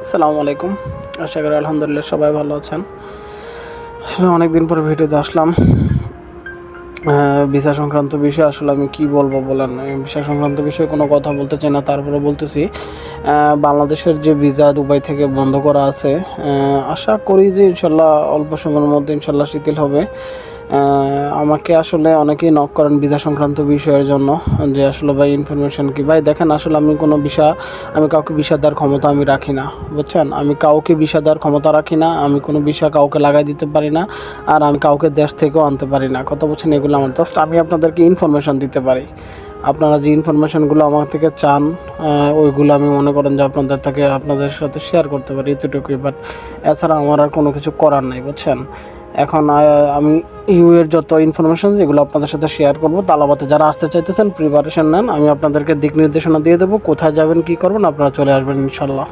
আসসালামু আলাইকুম। আশা করি আলহামদুলিল্লাহ সবাই ভালো আছেন। আসলে অনেকদিন পরে ভিডিওতে আসলাম। ভিসা সংক্রান্ত বিষয়ে আসলে আমি কি বলবো বলেন? ভিসা সংক্রান্ত বিষয়ে কোনো কথা বলতে চাই না, তারপরে বলতেছি বাংলাদেশের যে ভিসা দুবাই থেকে বন্ধ করা আছে, আশা করি যে ইনশাল্লাহ অল্প সময়ের মধ্যে ইনশাল্লাহ শিথিল হবে। আমাকে আসলে অনেকেই নক করেন ভিসা সংক্রান্ত বিষয়ের জন্য, যে আসলে ভাই ইনফরমেশন কি। ভাই দেখেন, আসলে আমি কাউকে ভিসা দেওয়ার ক্ষমতা আমি রাখি না, বুঝছেন? আমি কাউকে ভিসা দেওয়ার ক্ষমতা রাখি না, আমি কোনো ভিসা কাউকে লাগাই দিতে পারি না, আর আমি কাউকে দেশ থেকেও আনতে পারি না। কথা বলছেন, এগুলো আমার জাস্ট আমি আপনাদেরকে ইনফরমেশন দিতে পারি। আপনারা যে ইনফরমেশনগুলো আমার থেকে চান, ওইগুলো আমি মনে করেন যে আপনাদের সাথে শেয়ার করতে পারি, এতটুকুই। বাট এছাড়া আমার আর কোনো কিছু করার নাই, বুঝছেন? এখন আমি এর যত ইনফরমেশন যেগুলো আপনাদের সাথে শেয়ার করবো, তালাবাতে যারা আসতে চাইতেছেন প্রিপারেশন নেন, আমি আপনাদেরকে দিক নির্দেশনা দিয়ে দেবো, কোথায় যাবেন কী করবেন, আপনারা চলে আসবেন ইনশাল্লাহ।